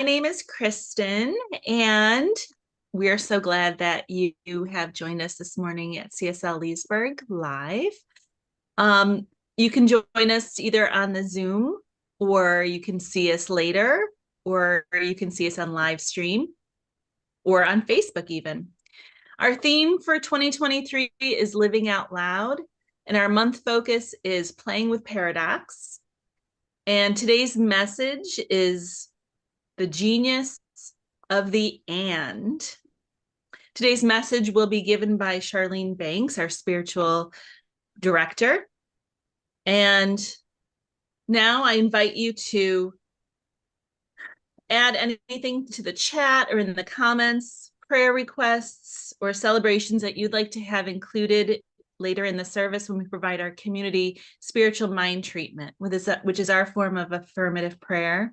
name is Kristen, and we are so glad that you have joined us this morning at CSL Leesburg Live. Um, you can join us either on the Zoom, or you can see us later, or you can see us on live stream, or on Facebook even. Our theme for 2023 is Living Out Loud, and our month focus is Playing with Paradox. And today's message is the genius of the and. Today's message will be given by Charlene Banks, our spiritual director. And now I invite you to add anything to the chat or in the comments, prayer requests, or celebrations that you'd like to have included later in the service when we provide our community spiritual mind treatment, which is our form of affirmative prayer.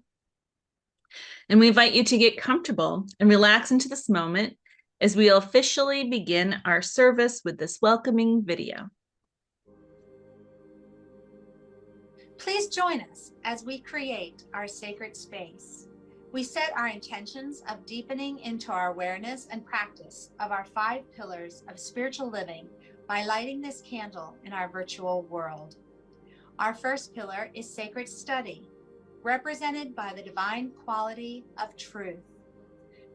And we invite you to get comfortable and relax into this moment as we officially begin our service with this welcoming video. Please join us as we create our sacred space. We set our intentions of deepening into our awareness and practice of our 5 pillars of spiritual living by lighting this candle in our virtual world. Our first pillar is sacred study, represented by the divine quality of truth.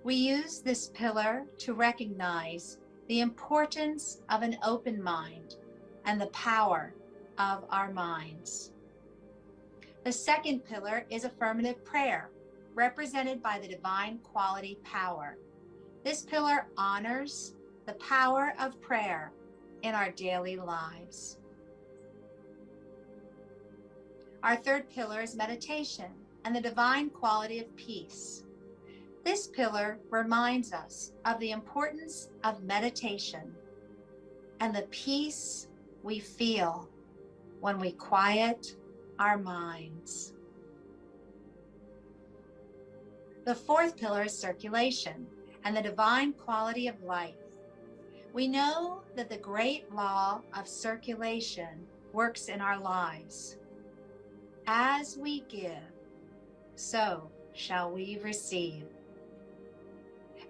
We use this pillar to recognize the importance of an open mind and the power of our minds. The second pillar is affirmative prayer, represented by the divine quality power. This pillar honors the power of prayer in our daily lives. Our third pillar is meditation and the divine quality of peace. This pillar reminds us of the importance of meditation and the peace we feel when we quiet our minds. The fourth pillar is circulation and the divine quality of life. We know that the great law of circulation works in our lives. As we give, so shall we receive.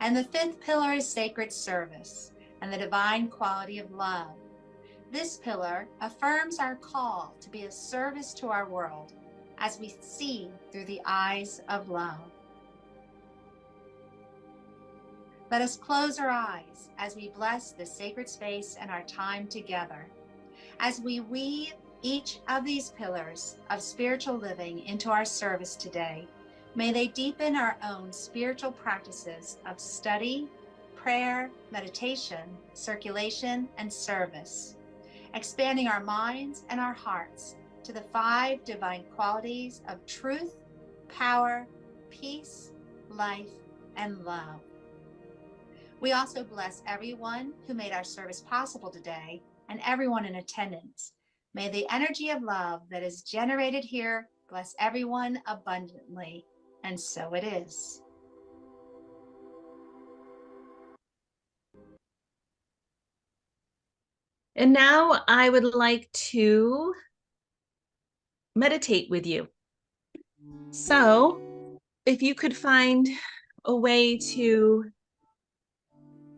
And the fifth pillar is sacred service and the divine quality of love. This pillar affirms our call to be a service to our world as we see through the eyes of love. Let us close our eyes as we bless this sacred space and our time together. As we weave each of these pillars of spiritual living into our service today, may they deepen our own spiritual practices of study, prayer, meditation, circulation, and service, expanding our minds and our hearts to the 5 divine qualities of truth, power, peace, life, and love. We also bless everyone who made our service possible today and everyone in attendance. May the energy of love that is generated here bless everyone abundantly, and so it is. And now I would like to meditate with you. So if you could find a way to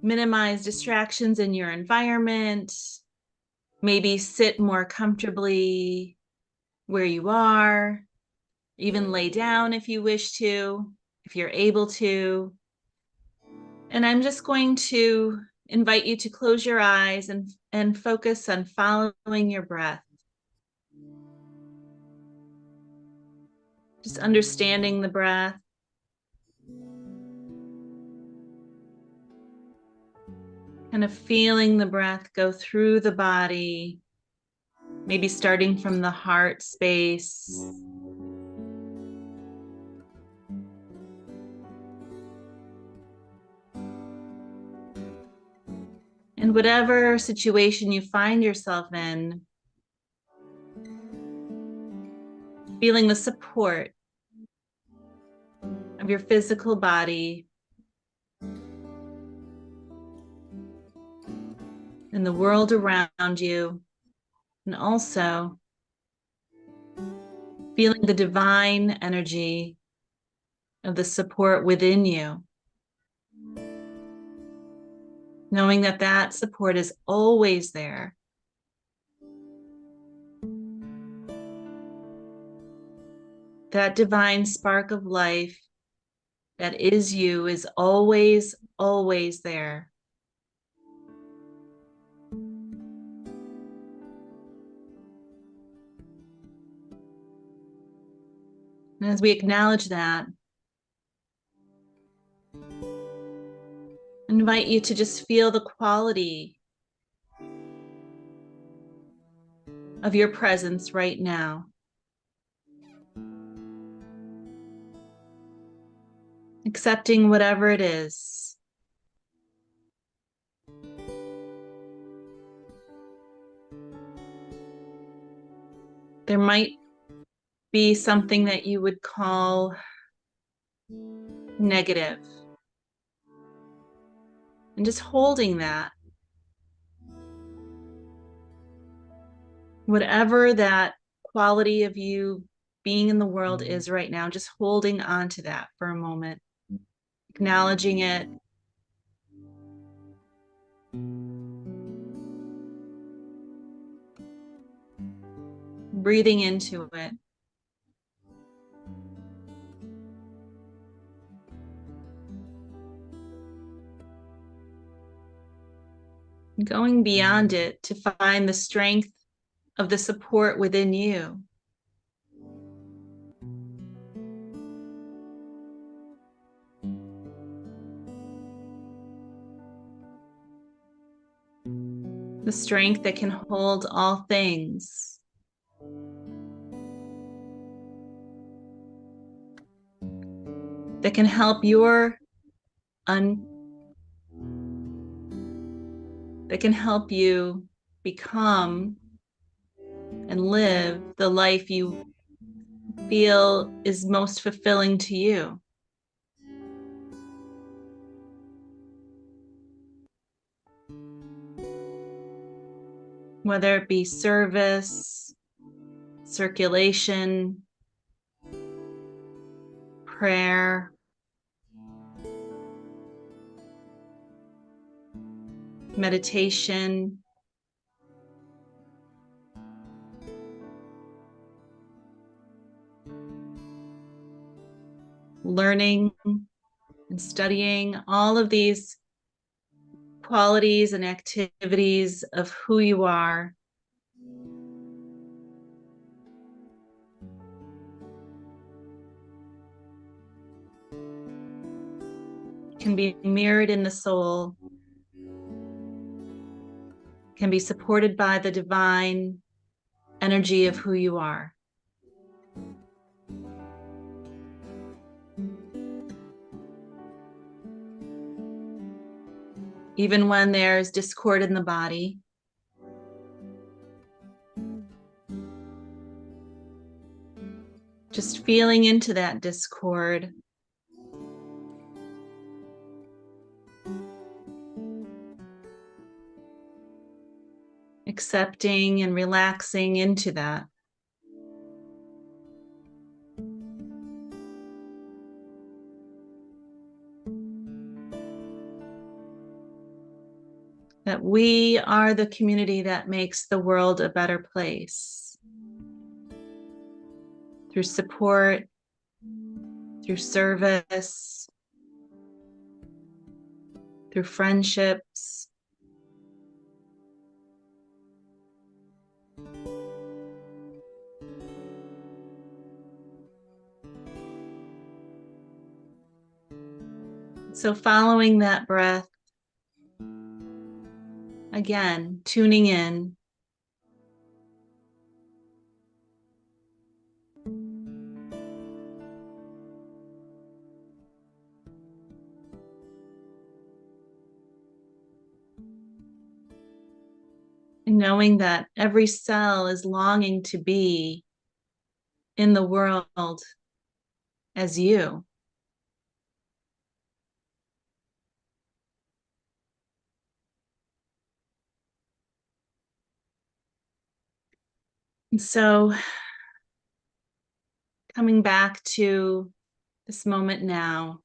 minimize distractions in your environment, maybe sit more comfortably where you are, even lay down if you wish to, if you're able to. And I'm just going to invite you to close your eyes and focus on following your breath. Just understanding the breath. Kind of feeling the breath go through the body, maybe starting from the heart space. And whatever situation you find yourself in, feeling the support of your physical body and the world around you, and also feeling the divine energy of the support within you, knowing that that support is always there. That divine spark of life that is you is always, always there. And as we acknowledge that, I invite you to just feel the quality of your presence right now. Accepting whatever it is. There might be something that you would call negative. And just holding that. Whatever that quality of you being in the world is right now, just holding on to that for a moment, acknowledging it. Breathing into it. Going beyond it to find the strength of the support within you. The strength that can hold all things. That can help that can help you become and live the life you feel is most fulfilling to you. Whether it be service, circulation, prayer, meditation, learning and studying, all of these qualities and activities of who you are can be mirrored in the soul, can be supported by the divine energy of who you are. Even when there's discord in the body, just feeling into that discord. Accepting and relaxing into that. That we are the community that makes the world a better place. Through support, through service, through friendships. So following that breath, again, tuning in. And knowing that every cell is longing to be in the world as you. And so coming back to this moment now.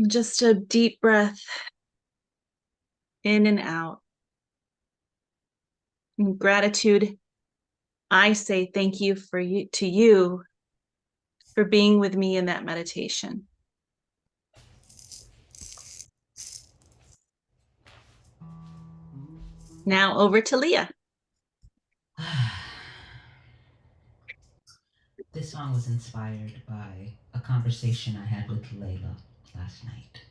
Just a deep breath in and out. In gratitude, I say thank you to you for being with me in that meditation. Now over to Leah. This song was inspired by a conversation I had with Layla last night.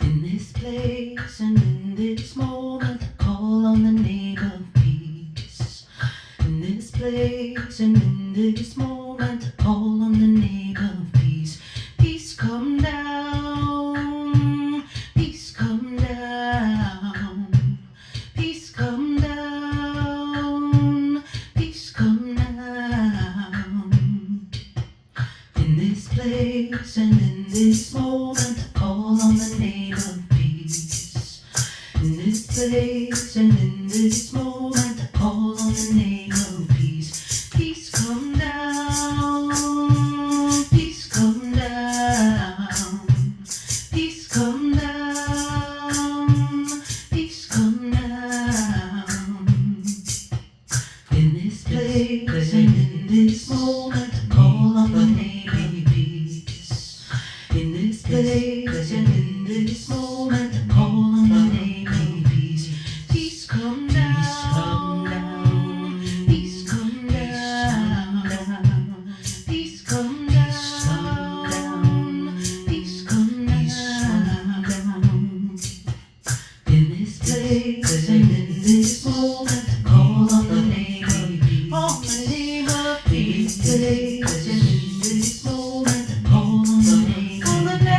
In this place and in this moment, I call on the name of peace. In this place and in this moment, I call on the name of peace. Peace come down, peace come down, peace come down, peace come down. In this place and in this moment, I call on the name of peace. In this place and in this moment, I call on the name of peace. Peace come down, peace come down, peace come down, peace come down. In this place and in this moment, I call on the name of peace. In this place and in this moment, I call on the name of peace. Peace come down, peace come down, peace come down, peace come down. In this place and in this moment, I call on the name of peace. On the name of peace. In this place and in this moment, I call on the name of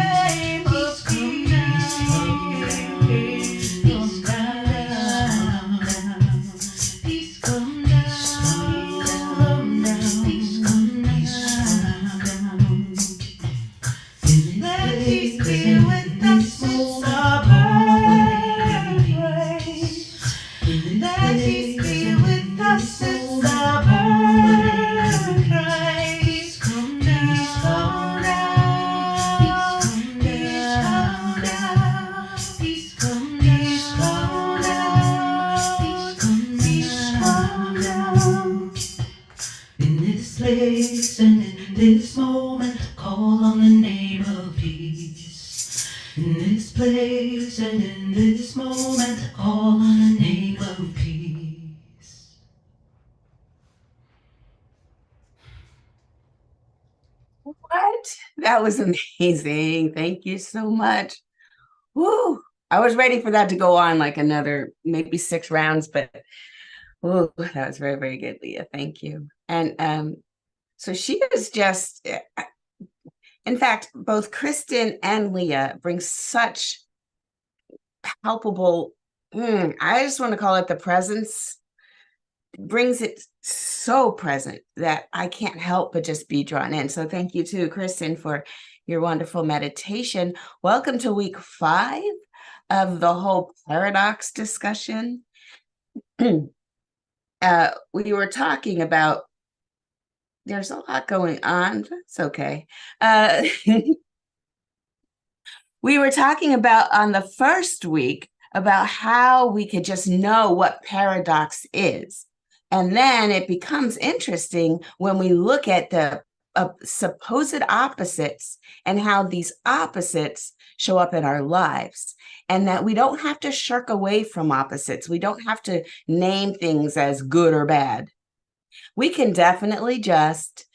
peace. Peace come down, peace come down, peace come down. Let peace be with us, it's our birthplace. Let peace be with us, it's our birthplace. Peace come down, peace come down, peace come down, peace come down. In this place and in this moment, I call on the name of peace. In this place and in this moment, I call on the name of peace. What? That was amazing. Thank you so much. Woo. I was ready for that to go on like another maybe 6 rounds, but woo, that was very, very good, Leah. Thank you. And so she is just, in fact, both Kristen and Leah bring such palpable, I just want to call it the presence, brings it so present that I can't help but just be drawn in. So thank you to Kristen for your wonderful meditation. Welcome to week 5 of the whole paradox discussion. We were talking about, there's a lot going on. That's okay. We were talking about on the first week about how we could just know what paradox is. And then it becomes interesting when we look at the supposed opposites and how these opposites show up in our lives, and that we don't have to shirk away from opposites. We don't have to name things as good or bad. We can definitely just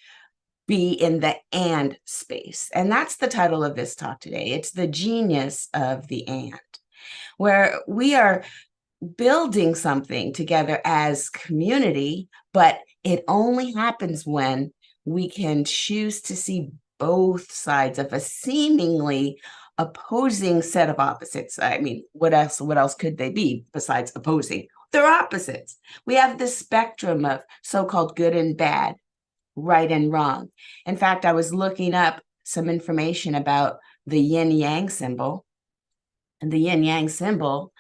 be in the and space. And that's the title of this talk today. It's the genius of the and, where we are building something together as community, but it only happens when we can choose to see both sides of a seemingly opposing set of opposites. I mean, what else could they be besides opposing? They're opposites. We have the spectrum of so-called good and bad. right and wrong. In fact, I was looking up some information about the yin yang symbol, and the yin yang symbol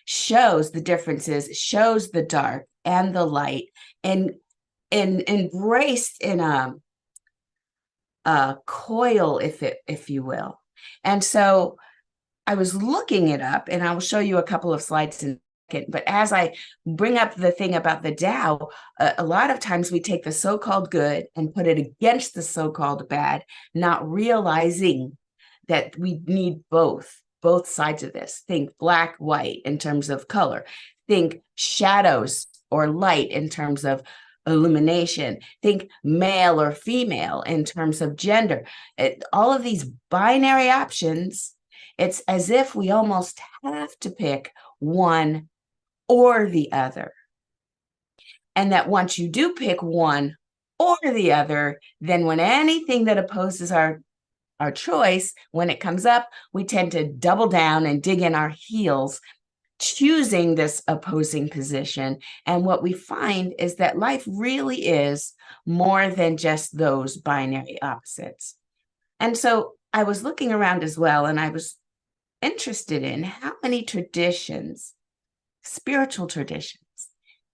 shows the differences, shows the dark and the light, and embraced in a coil, if you will. And so I was looking it up, and I will show you a couple of slides in a second. But as I bring up the thing about the Tao, a lot of times we take the so-called good and put it against the so-called bad, not realizing that we need both sides of this. Think black, white in terms of color. Think shadows or light in terms of illumination. Think male or female in terms of gender. All of these binary options, it's as if we almost have to pick one or the other. And that once you do pick one or the other, then when anything that opposes our choice, when it comes up, we tend to double down and dig in our heels, choosing this opposing position. And what we find is that life really is more than just those binary opposites. And so I was looking around as well, and I was interested in how many traditions, spiritual traditions,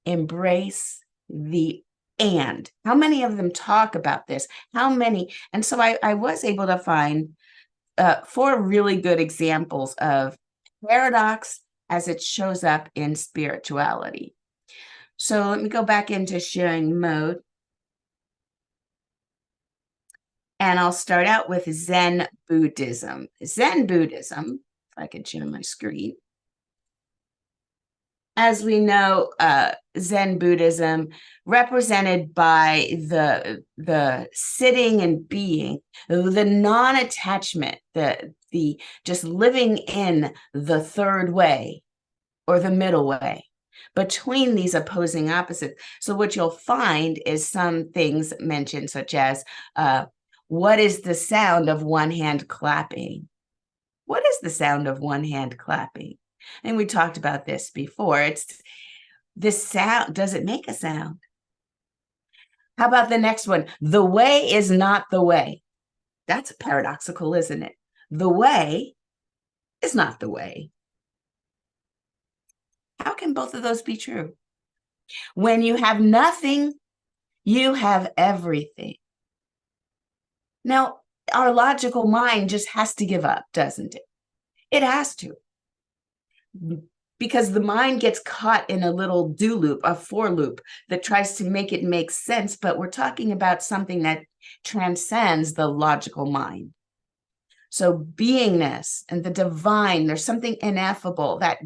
embrace the and. How many of them talk about this? How many? And so I was able to find 4 really good examples of paradox as it shows up in spirituality. So let me go back into sharing mode. And I'll start out with Zen Buddhism. Zen Buddhism, if I could share my screen. As we know, Zen Buddhism, represented by the sitting and being, the non-attachment, the just living in the third way or the middle way between these opposing opposites. So what you'll find is some things mentioned, such as what is the sound of one hand clapping? What is the sound of one hand clapping? And we talked about this before. It's this sound. Does it make a sound? How about the next one? The way is not the way. That's paradoxical, isn't it? The way is not the way. How can both of those be true? When you have nothing, you have everything. Now, our logical mind just has to give up, doesn't it? It has to. Because the mind gets caught in a little do loop, a for loop that tries to make it make sense, but we're talking about something that transcends the logical mind. So beingness and the divine, there's something ineffable, that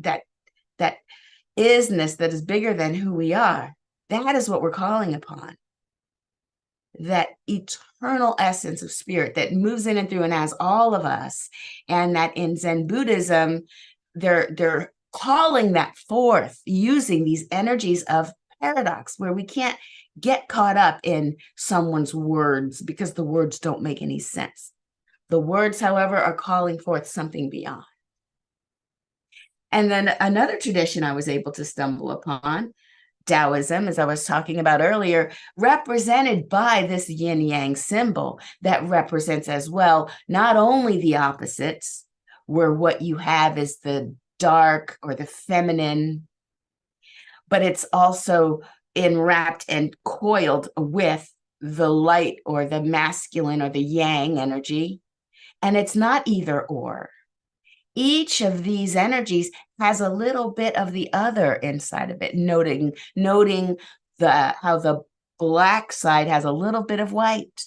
isness that is bigger than who we are. That is what we're calling upon. That eternal essence of spirit that moves in and through and as all of us. And that in Zen Buddhism, they're calling that forth using these energies of paradox, where we can't get caught up in someone's words because the words don't make any sense. The words, however, are calling forth something beyond. And then another tradition I was able to stumble upon, Taoism, as I was talking about earlier, represented by this yin yang symbol that represents as well not only the opposites, where what you have is the dark or the feminine, but it's also enwrapped and coiled with the light or the masculine or the yang energy. And it's not either or. Each of these energies has a little bit of the other inside of it, noting how the black side has a little bit of white,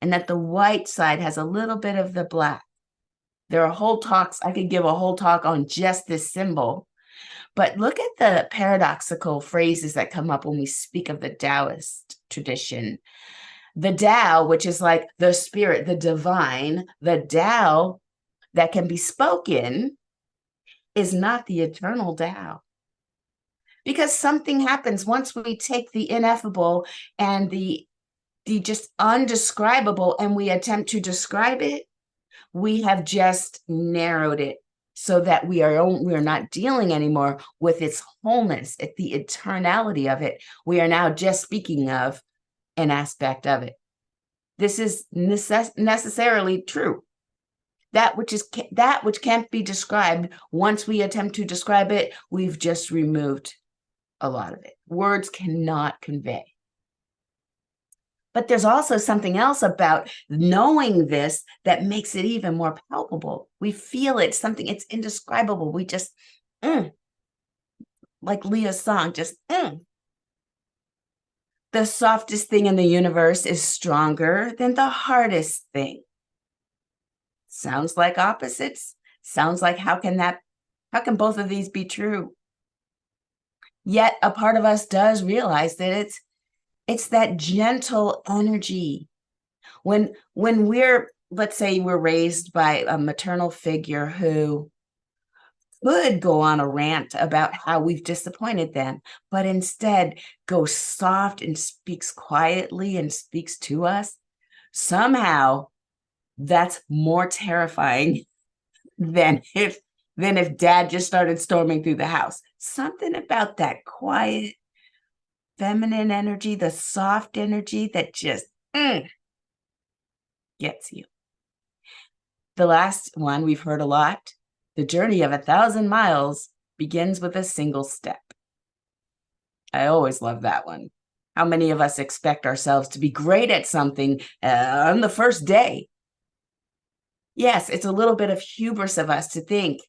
and that the white side has a little bit of the black. There are whole talks. I could give a whole talk on just this symbol, but look at the paradoxical phrases that come up when we speak of the Taoist tradition. The Tao, which is like the spirit, the divine, the Tao that can be spoken, is not the eternal Tao. Because something happens once we take the ineffable and the just undescribable and we attempt to describe it, we have just narrowed it so that we are not dealing anymore with its wholeness, at the eternality of it. We are now just speaking of an aspect of it. This is necessarily true. That which can't be described, once we attempt to describe it, we've just removed a lot of it. Words cannot convey. But there's also something else about knowing this that makes it even more palpable. We feel it, something, it's indescribable. We just, like Leah's song, just, The softest thing in the universe is stronger than the hardest thing. Sounds like opposites. Sounds like how can both of these be true? Yet a part of us does realize that it's that gentle energy. When we're, let's say we're raised by a maternal figure who could go on a rant about how we've disappointed them, but instead goes soft and speaks quietly and speaks to us, somehow that's more terrifying than if dad just started storming through the house. Something about that quiet, feminine energy, the soft energy that just gets you. The last one we've heard a lot, the journey of 1,000 miles begins with a single step. I always love that one. How many of us expect ourselves to be great at something on the first day? Yes, it's a little bit of hubris of us to think,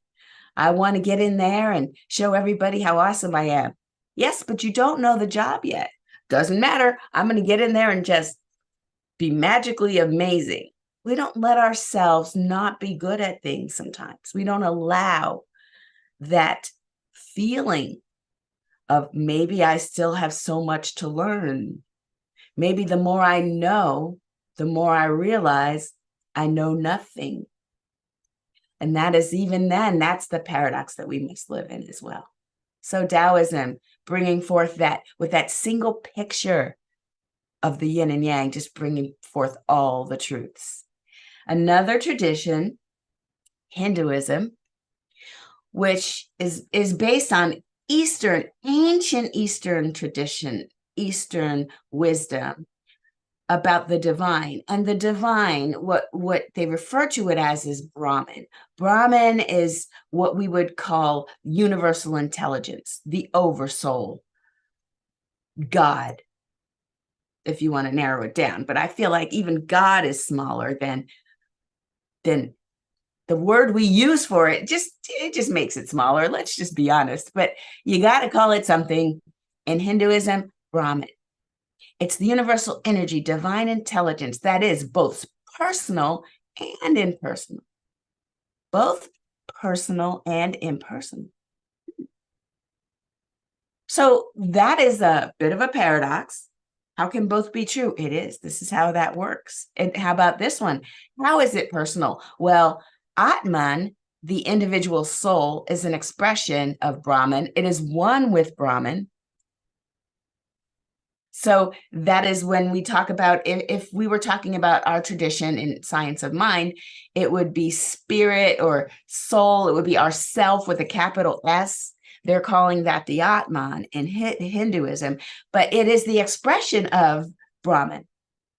I want to get in there and show everybody how awesome I am. Yes, but you don't know the job yet. Doesn't matter. I'm going to get in there and just be magically amazing. We don't let ourselves not be good at things sometimes. We don't allow that feeling of maybe I still have so much to learn. Maybe the more I know, the more I realize I know nothing. And that is, even then, that's the paradox that we must live in as well. So Taoism, bringing forth that with that single picture of the yin and yang, just bringing forth all the truths. Another tradition, Hinduism, which is based on ancient Eastern tradition, Eastern wisdom about the divine. And the divine, what they refer to it as, is Brahman. Brahman is what we would call universal intelligence, the oversoul, God, if you want to narrow it down. But I feel like even God is smaller than the word we use for it. It just makes it smaller. Let's just be honest. But you got to call it something. In Hinduism, Brahman. It's the universal energy, divine intelligence that is both personal and impersonal. Both personal and impersonal. So that is a bit of a paradox. How can both be true? It is. This is how that works. And how about this one? How is it personal? Well, Atman, the individual soul, is an expression of Brahman. It is one with Brahman. So that is when we talk about, if we were talking about our tradition in science of mind, it would be spirit or soul. It would be our self with a capital S. They're calling that the Atman in Hinduism, but it is the expression of Brahman.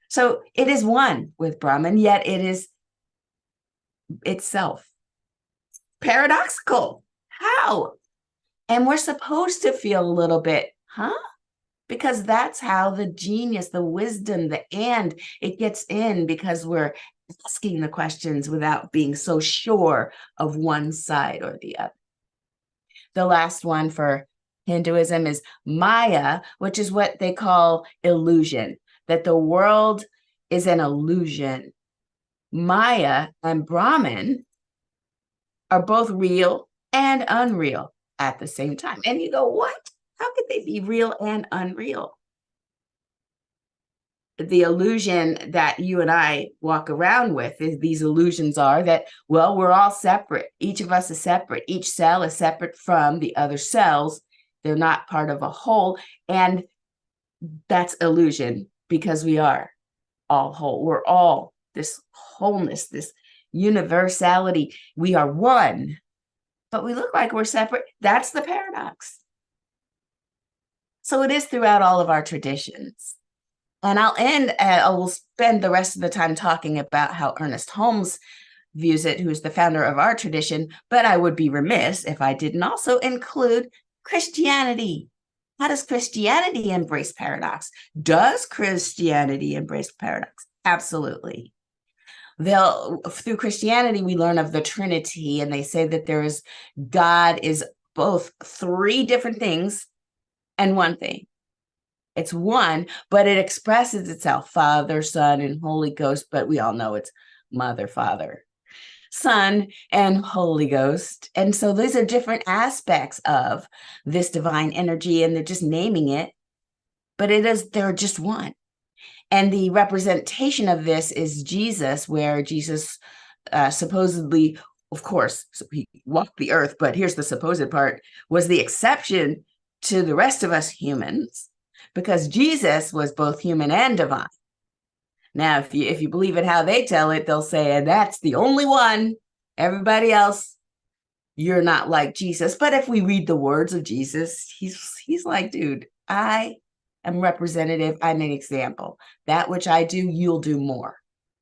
So it is one with Brahman, yet it is itself. Paradoxical. How? And we're supposed to feel a little bit, because that's how the genius, the wisdom, it gets in, because we're asking the questions without being so sure of one side or the other. The last one for Hinduism is Maya, which is what they call illusion, that the world is an illusion. Maya and Brahman are both real and unreal at the same time. And you go, what? How could they be real and unreal? The illusion that you and I walk around with is these illusions are that, well, we're all separate. Each of us is separate. Each cell is separate from the other cells. They're not part of a whole. And that's illusion, because we are all whole. We're all this wholeness, this universality. We are one, but we look like we're separate. That's the paradox. So it is throughout all of our traditions. And I'll end, I will spend the rest of the time talking about how Ernest Holmes views it, who's the founder of our tradition, but I would be remiss if I didn't also include Christianity. How does Christianity embrace paradox? Does Christianity embrace paradox? Absolutely. Through Christianity, we learn of the Trinity, and they say that God is both three different things and one thing. It's one, but it expresses itself, Father, Son, and Holy Ghost, but we all know it's Mother, Father, Son, and Holy Ghost. And so these are different aspects of this divine energy, and they're just naming it, but they're just one. And the representation of this is Jesus, where Jesus supposedly, of course, he walked the earth, but here's the supposed part, was the exception to the rest of us humans, because Jesus was both human and divine. Now, if you believe it how they tell it, they'll say, and that's the only one. Everybody else, you're not like Jesus. But if we read the words of Jesus, he's like, dude, I am representative. I'm an example. That which I do, you'll do more.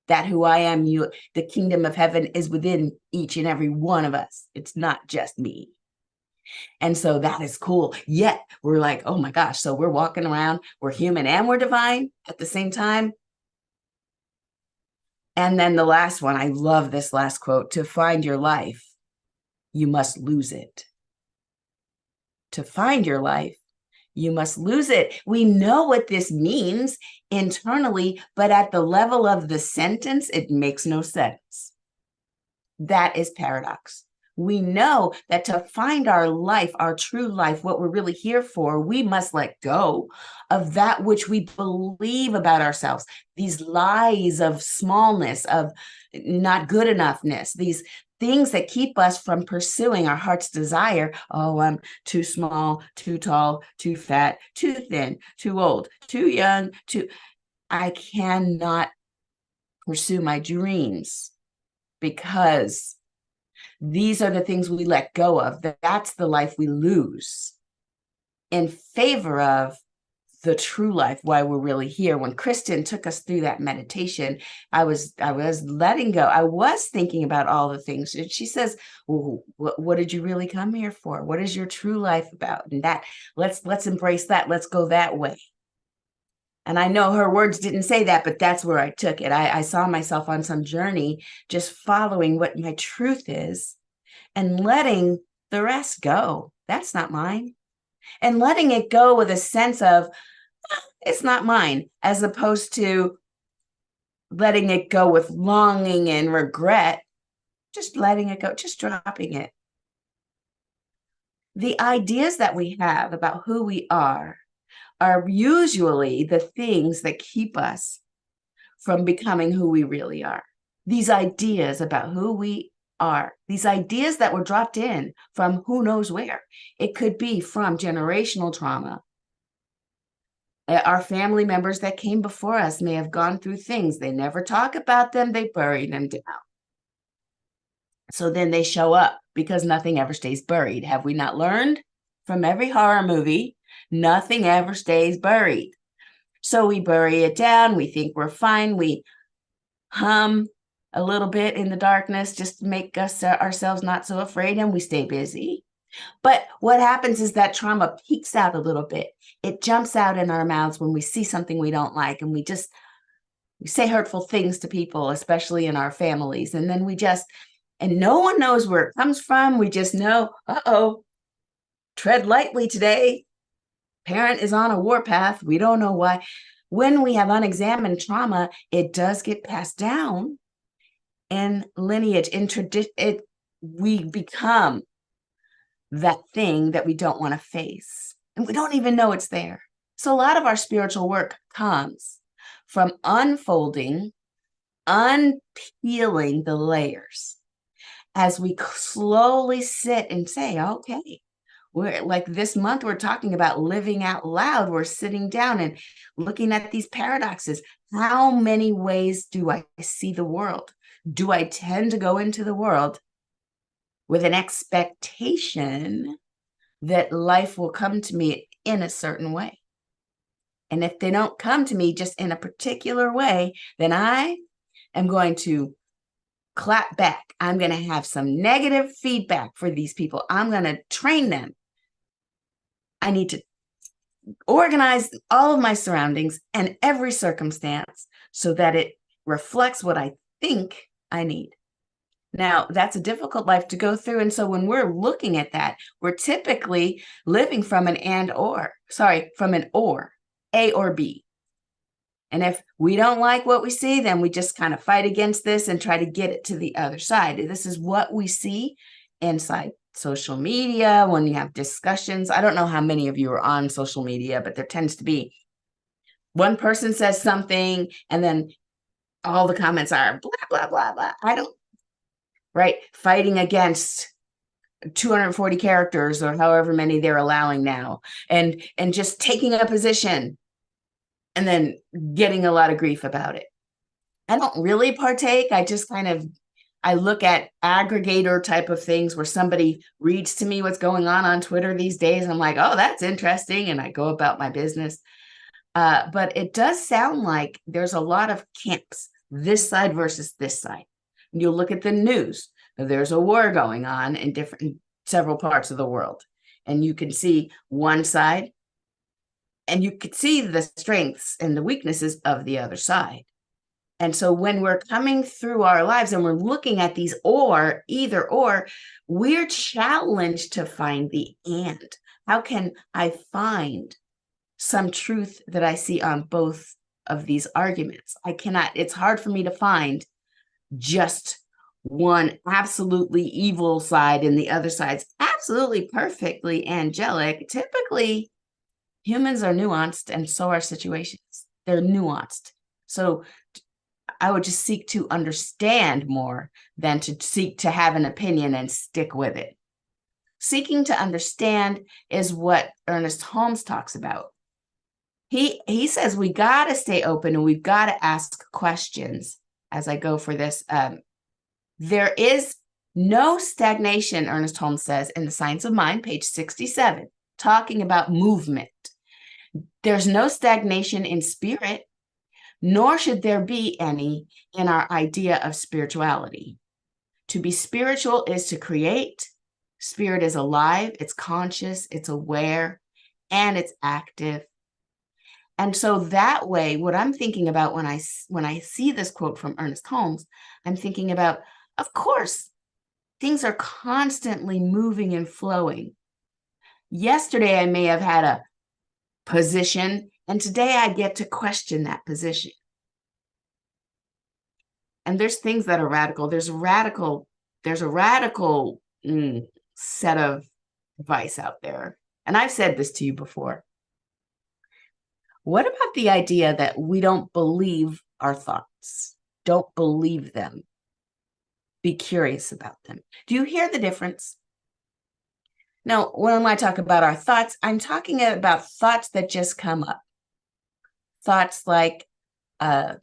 That who I am, the kingdom of heaven is within each and every one of us. It's not just me. And so that is cool. Yet we're like, oh my gosh, so we're walking around, we're human and we're divine at the same time. And then the last one, I love this last quote: to find your life, you must lose it. To find your life, you must lose it. We know what this means internally, but at the level of the sentence, it makes no sense. That is paradox. We know that to find our life, our true life, what we're really here for, we must let go of that which we believe about ourselves. These lies of smallness, of not good enoughness, these things that keep us from pursuing our heart's desire. Oh, I'm too small, too tall, too fat, too thin, too old, too young, I cannot pursue my dreams, because these are the things we let go of. That's the life we lose in favor of the true life, why we're really here. When Kristen took us through that meditation, I was letting go. I was thinking about all the things. She says, well, what did you really come here for? What is your true life about? And that, let's embrace that. Let's go that way. And I know her words didn't say that, but that's where I took it. I saw myself on some journey, just following what my truth is and letting the rest go. That's not mine. And letting it go with a sense of, it's not mine, as opposed to letting it go with longing and regret, just letting it go, just dropping it. The ideas that we have about who we are usually the things that keep us from becoming who we really are. These ideas about who we are, these ideas that were dropped in from who knows where. It could be from generational trauma. Our family members that came before us may have gone through things. They never talk about them. They bury them down. So then they show up, because nothing ever stays buried. Have we not learned from every horror movie? Nothing ever stays buried. So we bury it down. We think we're fine. We hum a little bit in the darkness just to make ourselves not so afraid, and we stay busy. But what happens is that trauma peeks out a little bit. It jumps out in our mouths when we see something we don't like, and we say hurtful things to people, especially in our families. And then and no one knows where it comes from. We just know, uh-oh, tread lightly today. Parent is on a warpath. We don't know why. When we have unexamined trauma, it does get passed down in lineage, in tradition. We become that thing that we don't want to face, and we don't even know it's there. So a lot of our spiritual work comes from unfolding, unpeeling the layers as we slowly sit and say, okay, we're like this month, we're talking about living out loud. We're sitting down and looking at these paradoxes. How many ways do I see the world? Do I tend to go into the world with an expectation that life will come to me in a certain way? And if they don't come to me just in a particular way, then I am going to clap back. I'm going to have some negative feedback for these people. I'm going to train them. I need to organize all of my surroundings and every circumstance so that it reflects what I think I need. Now, that's a difficult life to go through. And so when we're looking at that, we're typically living from an from an or, A or B. And if we don't like what we see, then we just kind of fight against this and try to get it to the other side. This is what we see inside social media when you have discussions. I don't know how many of you are on social media, but there tends to be one person says something and then all the comments are blah, blah, blah, blah. Right? Fighting against 240 characters or however many they're allowing now, and just taking a position and then getting a lot of grief about it. I don't really partake. I look at aggregator type of things where somebody reads to me what's going on Twitter these days. I'm like, oh, that's interesting. And I go about my business. But it does sound like there's a lot of camps, this side versus this side. You'll look at the news. There's a war going on in several parts of the world. And you can see one side, and you could see the strengths and the weaknesses of the other side. And so when we're coming through our lives and we're looking at these either or, we're challenged to find the and. How can I find some truth that I see on both of these arguments? It's hard for me to find just one absolutely evil side and the other side's absolutely perfectly angelic. Typically, humans are nuanced, and so are situations. They're nuanced. So I would just seek to understand more than to seek to have an opinion and stick with it. Seeking to understand is what Ernest Holmes talks about. He says we got to stay open and we've got to ask questions. As I go for this, there is no stagnation, Ernest Holmes says, in The Science of Mind, page 67, talking about movement. There's no stagnation in spirit, nor should there be any in our idea of spirituality. To be spiritual is to create. Spirit is alive, it's conscious, it's aware, and it's active. And so that way, what I'm thinking about when I see this quote from Ernest Holmes, I'm thinking about, of course, things are constantly moving and flowing. Yesterday, I may have had a position, and today I get to question that position. And there's things that are radical. There's a radical set of advice out there. And I've said this to you before. What about the idea that we don't believe our thoughts? Don't believe them. Be curious about them. Do you hear the difference? Now, when I talk about our thoughts, I'm talking about thoughts that just come up. Thoughts like, I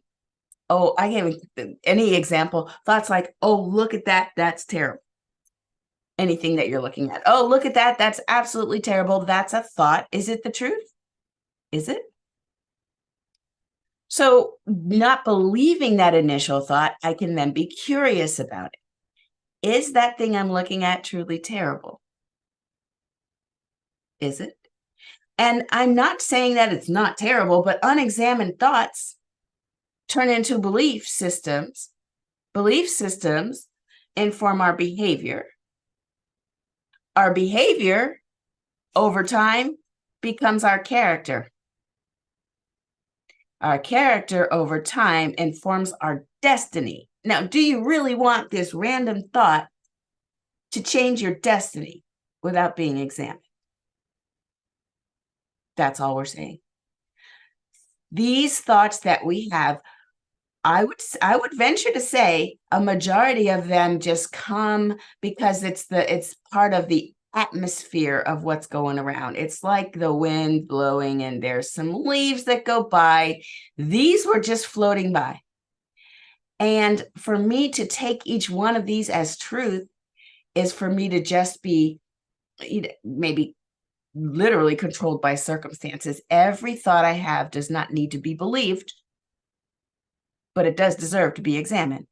gave any example. Thoughts like, oh, look at that. That's terrible. Anything that you're looking at. Oh, look at that. That's absolutely terrible. That's a thought. Is it the truth? Is it? So not believing that initial thought, I can then be curious about it. Is that thing I'm looking at truly terrible? Is it? And I'm not saying that it's not terrible, but unexamined thoughts turn into belief systems. Belief systems inform our behavior. Our behavior over time becomes our character. Our character over time informs our destiny. Now, do you really want this random thought to change your destiny without being examined? That's all we're saying. These thoughts that we have, I would venture to say a majority of them just come because it's part of the atmosphere of what's going around. It's like the wind blowing and there's some leaves that go by. These were just floating by. And for me to take each one of these as truth is for me to just be maybe literally controlled by circumstances. Every thought I have does not need to be believed, but it does deserve to be examined.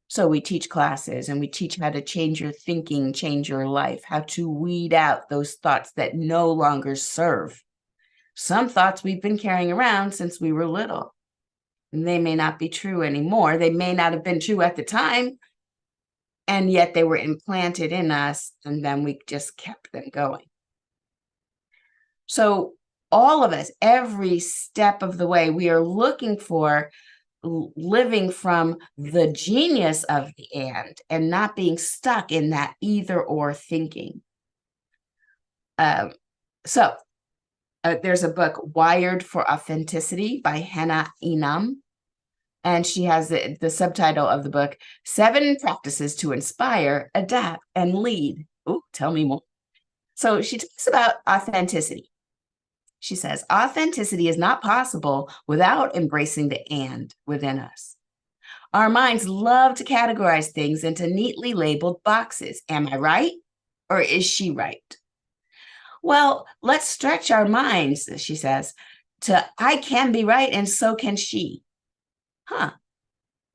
So we teach classes and we teach how to change your thinking, change your life, how to weed out those thoughts that no longer serve. Some thoughts we've been carrying around since we were little, and they may not be true anymore. They may not have been true at the time, and yet they were implanted in us, and then we just kept them going. So all of us, every step of the way, we are looking for living from the genius of the and not being stuck in that either or thinking. There's a book, Wired for Authenticity by Hannah Inam. And she has the subtitle of the book, 7 Practices to Inspire, Adapt, and Lead. Oh, tell me more. So she talks about authenticity. She says, authenticity is not possible without embracing the and within us. Our minds love to categorize things into neatly labeled boxes. Am I right? Or is she right? Well, let's stretch our minds, she says, to I can be right and so can she.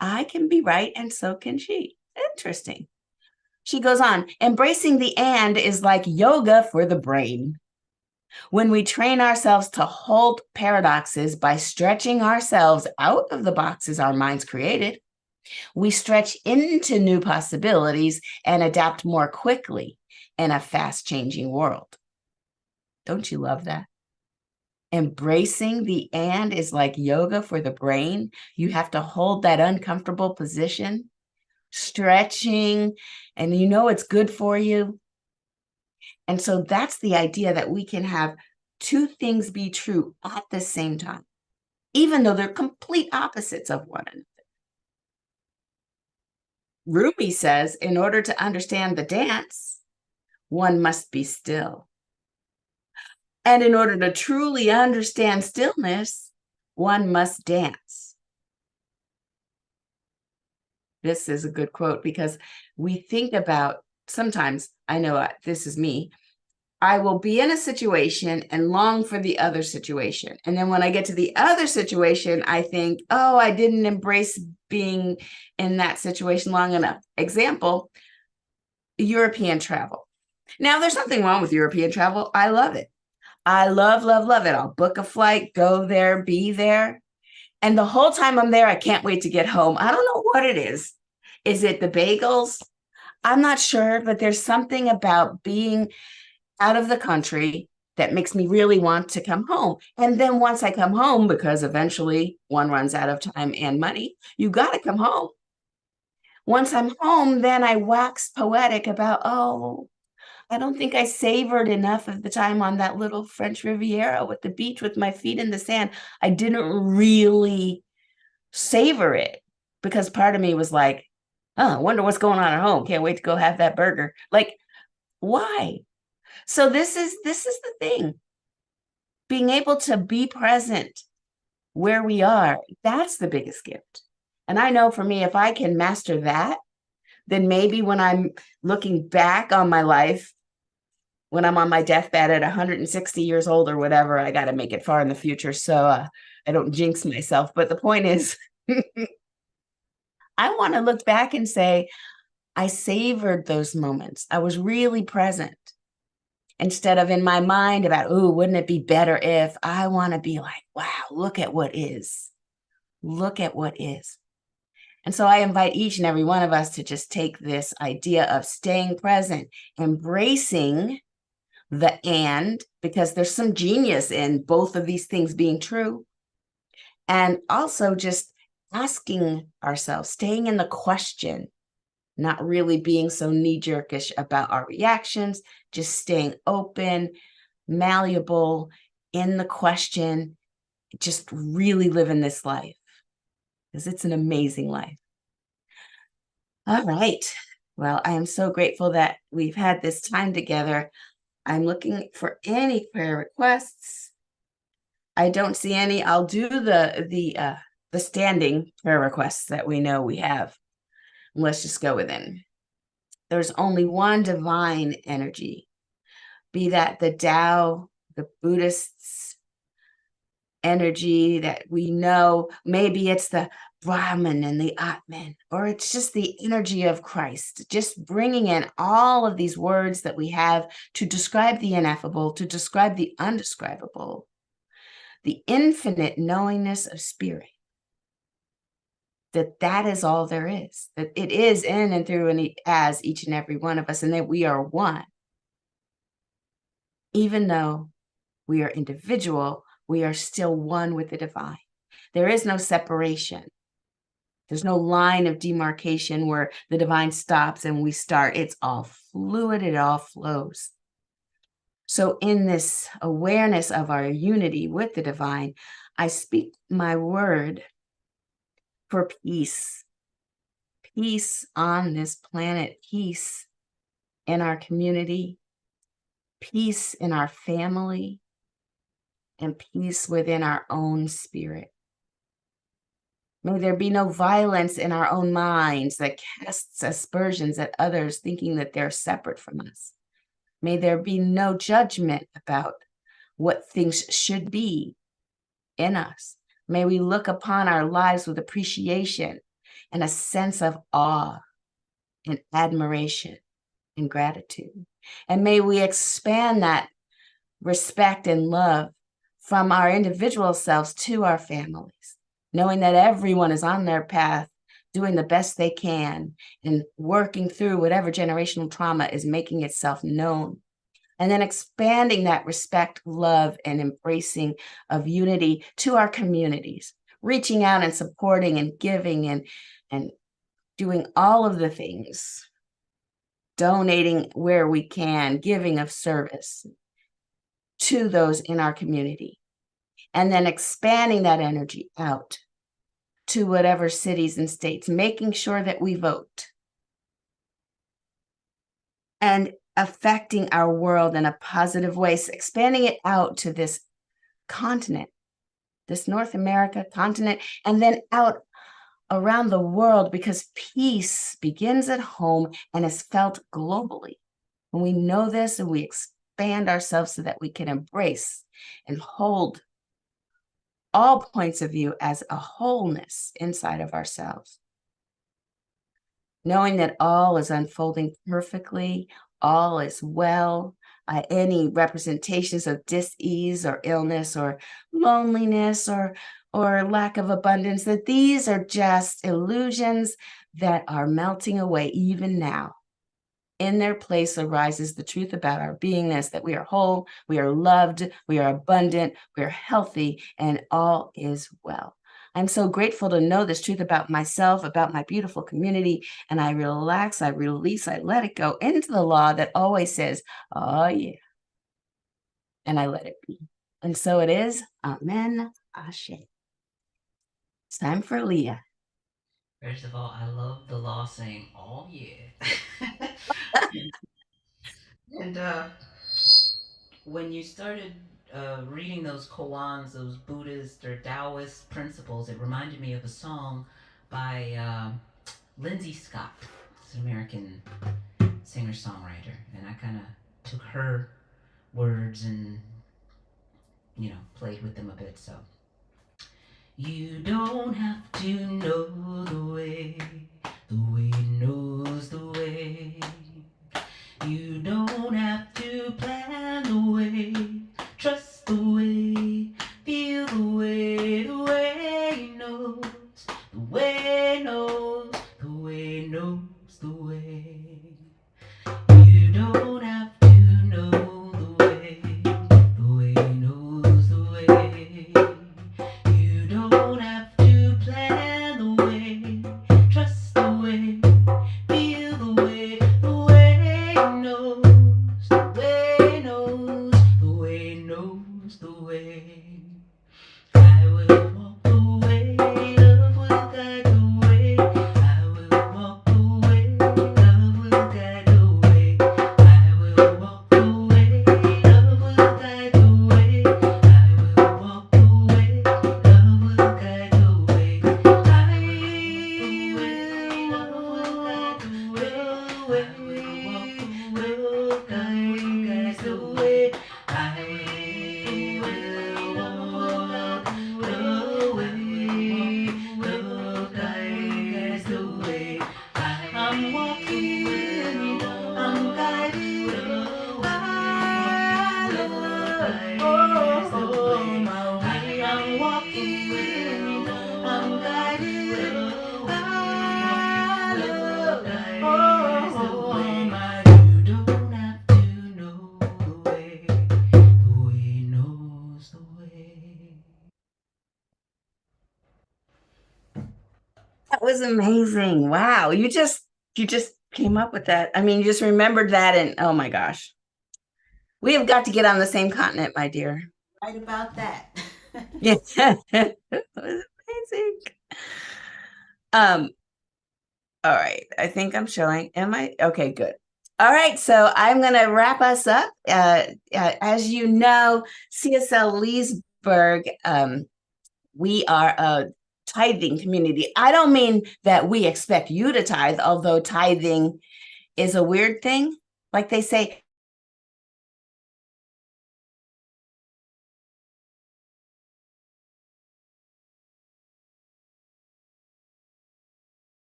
I can be right and so can she. Interesting. She goes on, embracing the and is like yoga for the brain. When we train ourselves to hold paradoxes by stretching ourselves out of the boxes our minds created, we stretch into new possibilities and adapt more quickly in a fast-changing world. Don't you love that? Embracing the and is like yoga for the brain. You have to hold that uncomfortable position, stretching, and you know it's good for you. And so that's the idea, that we can have 2 things be true at the same time, even though they're complete opposites of one another. Rumi says, in order to understand the dance, one must be still. And in order to truly understand stillness, one must dance. This is a good quote, because we think about, sometimes, I know this is me, I will be in a situation and long for the other situation. And then when I get to the other situation, I think, oh, I didn't embrace being in that situation long enough. Example, European travel. Now, there's nothing wrong with European travel. I love it. I love, love, love it. I'll book a flight, go there, be there. And the whole time I'm there, I can't wait to get home. I don't know what it is. Is it the bagels? I'm not sure, but there's something about being out of the country that makes me really want to come home. And then once I come home, because eventually one runs out of time and money, you got to come home. Once I'm home, then I wax poetic about, oh, I don't think I savored enough of the time on that little French Riviera with the beach with my feet in the sand. I didn't really savor it, because part of me was like, oh, I wonder what's going on at home. Can't wait to go have that burger. Like, why? So this is the thing. Being able to be present where we are, that's the biggest gift. And I know for me, if I can master that, then maybe when I'm looking back on my life, when I'm on my deathbed at 160 years old or whatever, I got to make it far in the future so I don't jinx myself. But the point is, I want to look back and say, I savored those moments. I was really present. Instead of in my mind about, oh, wouldn't it be better if, I want to be like, wow, look at what is. Look at what is. And so I invite each and every one of us to just take this idea of staying present, embracing the and, because there's some genius in both of these things being true. And also just asking ourselves, staying in the question, not really being so knee-jerkish about our reactions, just staying open, malleable, in the question, just really living this life, because it's an amazing life. All right. Well, I am so grateful that we've had this time together. I'm looking for any prayer requests. I don't see any. I'll do the standing prayer requests that we know we have. Let's just go within. There's only one divine energy be that the Tao, the Buddhists' energy that we know, maybe it's the Brahman and the Atman, or it's just the energy of Christ, just bringing in all of these words that we have to describe the ineffable, to describe the undescribable, the infinite knowingness of spirit. That is all there is, that it is in and through and as each and every one of us, and that we are one. Even though we are individual, we are still one with the divine. There is no separation. There's no line of demarcation where the divine stops and we start. It's all fluid, it all flows. So in this awareness of our unity with the divine, I speak my word for peace. Peace on this planet, peace in our community, peace in our family, and peace within our own spirit. May there be no violence in our own minds that casts aspersions at others, thinking that they're separate from us. May there be no judgment about what things should be in us. May we look upon our lives with appreciation and a sense of awe and admiration and gratitude. And may we expand that respect and love from our individual selves to our families, knowing that everyone is on their path, doing the best they can, and working through whatever generational trauma is making itself known. And then expanding that respect, love, and embracing of unity to our communities, reaching out and supporting and giving and doing all of the things, donating where we can, giving of service to those in our community, and then expanding that energy out to whatever cities and states, making sure that we vote and affecting our world in a positive way, so expanding it out to this continent, this North America continent, and then out around the world, because peace begins at home and is felt globally. When we know this and we expand ourselves so that we can embrace and hold all points of view as a wholeness inside of ourselves, knowing that all is unfolding perfectly, all is well, any representations of dis-ease or illness or loneliness or lack of abundance, that these are just illusions that are melting away even now. In their place arises the truth about our beingness, that we are whole, we are loved, we are abundant, we are healthy, and all is well. I'm so grateful to know this truth about myself, about my beautiful community, and I relax, I release, I let it go into the law that always says, oh yeah, and I let it be. And so it is. Amen. Ashe. It's time for Leah. First of all, I love the law saying, "Oh yeah," and when you started reading those koans, those Buddhist or Taoist principles, it reminded me of a song by Lindsay Scott. It's an American singer-songwriter, and I kind of took her words and played with them a bit. So you don't have to know the way knows the way. You don't have to plan the way, trust the way, feel the way knows, the way knows, the way knows the way. You don't have to know the way knows the way. You don't have to plan the way, was amazing. Wow. You just came up with that. I mean, you just remembered that, and oh my gosh. We have got to get on the same continent, my dear. Right about that. Yeah. It was amazing. All right. I think I'm showing. Am I? Okay, good. All right, so I'm going to wrap us up. As you know, CSL Leesburg, we are a tithing community. I don't mean that we expect you to tithe, although tithing is a weird thing. Like they say,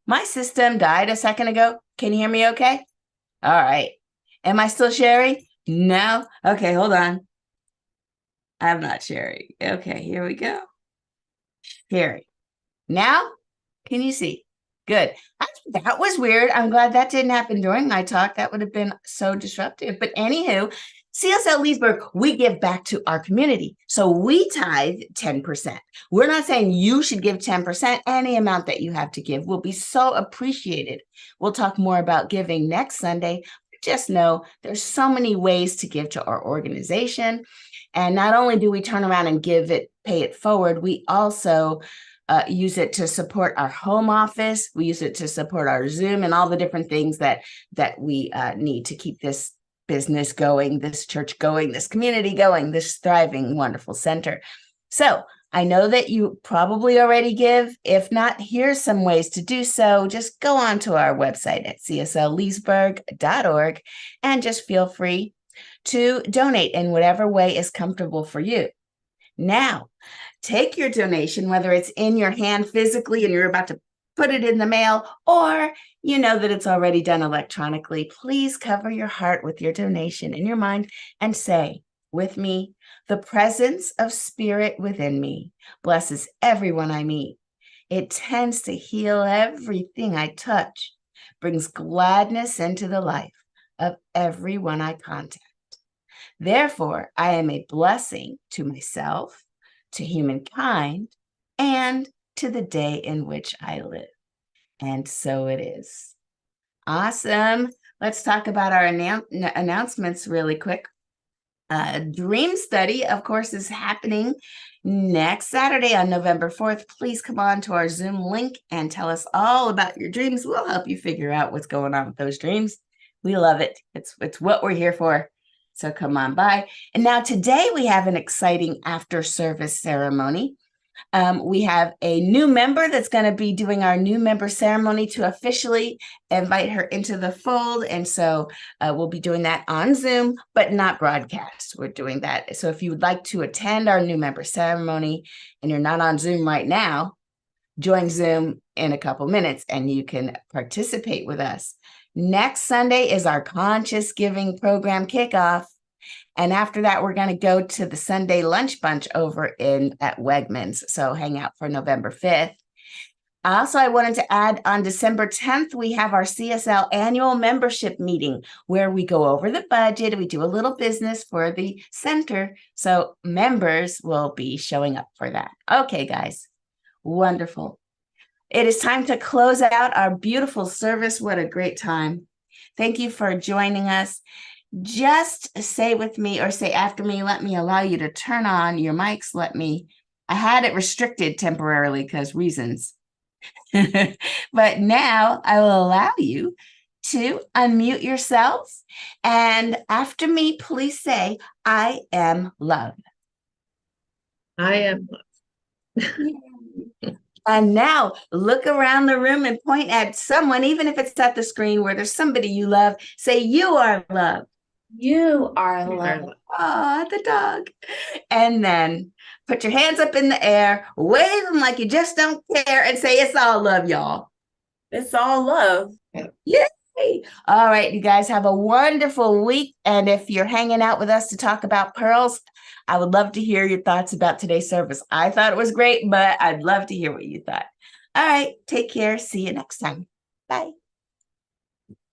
my system died a second ago. Can you hear me okay? All right. Am I still sharing? No? Okay, hold on. I'm not sharing. Okay, here we go. Sharing. Now, can you see? Good. That was weird. I'm glad that didn't happen during my talk. That would have been so disruptive. But anywho, CSL Leesburg, we give back to our community. So we tithe 10%. We're not saying you should give 10%. Any amount that you have to give will be so appreciated. We'll talk more about giving next Sunday. Just know there's so many ways to give to our organization. And not only do we turn around and give it, pay it forward, we also use it to support our home office. We use it to support our Zoom and all the different things that we need to keep this business going, this church going, this community going, this thriving, wonderful center. So I know that you probably already give. If not, here's some ways to do so. Just go on to our website at cslleesburg.org and just feel free to donate in whatever way is comfortable for you. Now, take your donation, whether it's in your hand physically and you're about to put it in the mail, or you know that it's already done electronically. Please cover your heart with your donation in your mind and say with me, the presence of spirit within me blesses everyone I meet. It tends to heal everything I touch, brings gladness into the life of everyone I contact. Therefore, I am a blessing to myself, to humankind, and to the day in which I live. And so it is. Awesome. Let's talk about our announcements really quick. Dream Study, of course, is happening next Saturday on November 4th. Please come on to our Zoom link and tell us all about your dreams. We'll help you figure out what's going on with those dreams. We love it. It's what we're here for. So come on by. And now today we have an exciting after service ceremony. We have a new member that's going to be doing our new member ceremony to officially invite her into the fold. And so we'll be doing that on Zoom, but not broadcast. We're doing that. So if you would like to attend our new member ceremony and you're not on Zoom right now, join Zoom in a couple minutes and you can participate with us. Next Sunday is our Conscious Giving program kickoff. And after that, we're going to go to the Sunday lunch bunch over at Wegmans. So hang out for November 5th. Also, I wanted to add on December 10th, we have our CSL annual membership meeting where we go over the budget. We do a little business for the center. So members will be showing up for that. Okay, guys. Wonderful. It is time to close out our beautiful service. What a great time. Thank you for joining us. Just say with me or say after me, let me allow you to turn on your mics. I had it restricted temporarily because reasons. But now I will allow you to unmute yourselves. And after me, please say, I am love. I am love. And now look around the room and point at someone, even if it's at the screen where there's somebody you love. Say, you are love. You are love. Oh, the dog. And then put your hands up in the air, wave them like you just don't care, and say, it's all love, y'all. It's all love. Yay. All right, you guys have a wonderful week. And if you're hanging out with us to talk about pearls, I would love to hear your thoughts about today's service. I thought it was great, but I'd love to hear what you thought. All right, take care. See you next time. Bye.